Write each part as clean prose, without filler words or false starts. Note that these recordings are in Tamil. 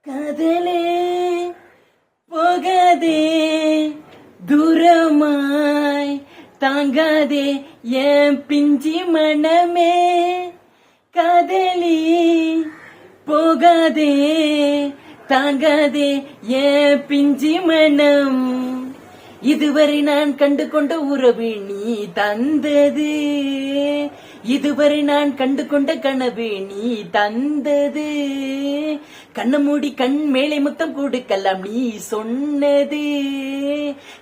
காதலே போகாதே தூரமாய் தாங்காதே என் பிஞ்சி மனமே. காதலி போகாதே தாங்காதே என் பிஞ்சி மனம். இதுவரை நான் கண்டு கொண்ட உறவு நீ தந்தது, இதுவரை நான் கண்டு கொண்ட கனவு நீ தந்தது. கண்ண மூடி கண் மேலே முத்தம் கொடுக்கலாம் நீ சொன்னது,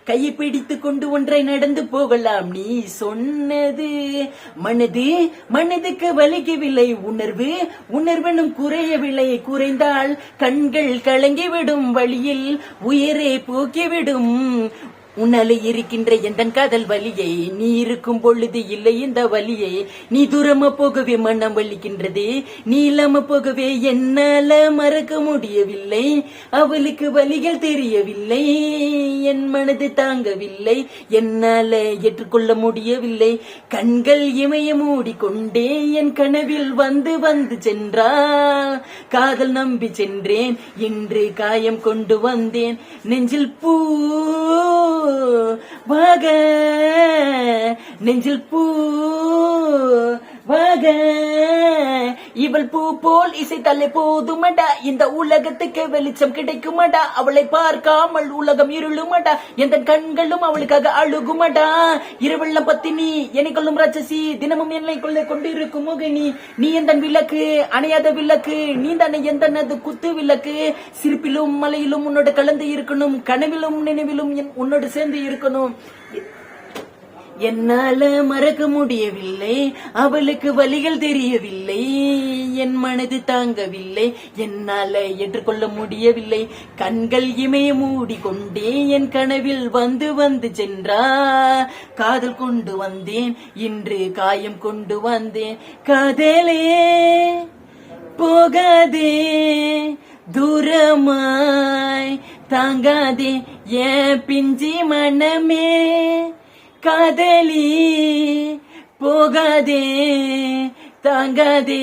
கையை பிடித்து கொண்டு ஒன்றை நடந்து போகலாம் நீ சொன்னது. மனதுக்கு வலிக்கவில்லை உணர்வு, உணர்வனும் குறையவில்லை. குறைந்தால் கண்கள் கலங்கிவிடும், வழியில் உயிரே போக்கிவிடும். உன்னாலே இருக்கின்ற எந்த காதல் வலியை, நீ இருக்கும் பொழுது இல்லை இந்த வலியை. நீ தூரமா போகவே மனம் வலிக்கின்றது, நீ இல்லாம போகவே என்னால மறக்க முடியவில்லை. அவளுக்கு வலிகள் தெரியவில்லை, என் மனது தாங்கவில்லை, என்னால ஏற்றுக்கொள்ள முடியவில்லை. கண்கள் இமய மூடிக்கொண்டே என் கனவில் வந்து வந்து சென்றா. காதல் நம்பி சென்றேன், இன்று காயம் கொண்டு வந்தேன். நெஞ்சில் பூ வாக, நெஞ்சில் பூ வாக. இவள் பூ போல் இசைத்தாலே போதுமடா, இந்த உலகத்துக்கு வெளிச்சம் கிடைக்குமடா. அவளை பார்க்காமல் உலகம் இருளுமடா, எந்த கண்களும் அவளுக்காக அழுகுமடா. இரவெல்லாம் பத்தினி எனக்குள்ளும் ராட்சசி, தினமும் என்னை கொண்டிருக்கும் மோகினி. நீ எந்த விளக்கு அணையாத விளக்கு, நீ தானே எந்த குத்து விளக்கு. சிரிப்பிலும் மலையிலும் உன்னோட கலந்து இருக்கணும், கனவிலும் நினைவிலும் உன்னோடு சேர்ந்து இருக்கணும். என்னால மறக்க முடியவில்லை, அவளுக்கு வலிகள் தெரியவில்லை, என் மனது தாங்கவில்லை, என்னால ஏற்றுக்கொள்ள முடியவில்லை. கண்கள் இமய மூடிக்கொண்டே என் கனவில் வந்து வந்து சென்றா. காதல் கொண்டு வந்தேன், இன்று காயம் கொண்டு வந்தேன். காதலே போகாதே தூரமாய் தாங்காதே என் பிஞ்சி மனமே. காதலி போகாதே தாங்காதே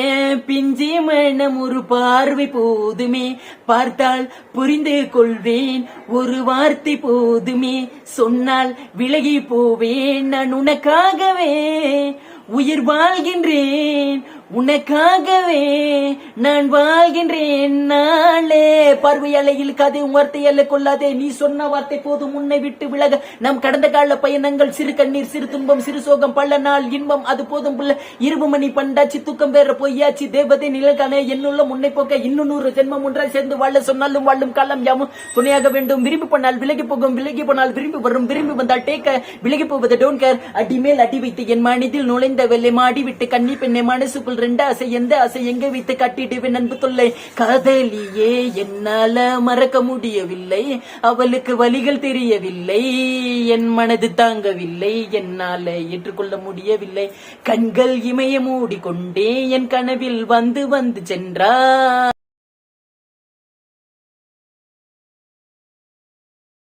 என் பிஞ்சி மனம். ஒரு பார்வை போதுமே, பார்த்தால் புரிந்து கொள்வேன். ஒரு வார்த்தை போதுமே, சொன்னால் விலகி போவேன். நான் உனக்காகவே உயிர் வாழ்கின்றேன், உனக்காகவே நான் வாழ்கின்றேன். நாளே பார்வையால இழுக்காதே, வார்த்தையால கொள்ளாதே. நீ சொன்ன வார்த்தை போதும் உன்னை விட்டு விலக. நம் கடந்த கால பயணங்கள், சிறு கண்ணீர் சிறு துன்பம் சிறு சோகம், பல நாள் இன்பம் அது போதும் புள்ள. 20 மணி பண்டாச்சு, தூக்கம் வேற பொய்யாச்சு. தேவதை நிழல்கானே என்னுள்ள முன்னை போக்க, இன்னும் 100 ஜென்மம் ஒன்றாய் சேர்ந்து வாழ. சொன்னாலும் வாழும் காலம் யாமும் துணையாக வேண்டும். விரும்பி போனால் விலகி போகும், விலகி போனால் விரும்பி வரும். விரும்பி வந்தால் டேக்க, விலகி போவது டோன்ட் கேர். அடி மேல் அடி வைத்து என் மனதில் நுழைந்த வெள்ளை மாடி விட்டு கண்ணி பெண்ணை மனசுக்குள் ரெண்டு ஆசை, எந்த ஆசை எங்க வைத்து கட்டிடுவேன் அன்பு தொல்லை. காதலியே என்னால மறக்க முடியவில்லை, அவளுக்கு வலிகள் தெரியவில்லை, என் மனது தாங்கவில்லை, என்னால ஏற்றுக்கொள்ள முடியவில்லை. கண்கள் இமய மூடிக்கொண்டே என் கனவில் வந்து வந்து சென்றா.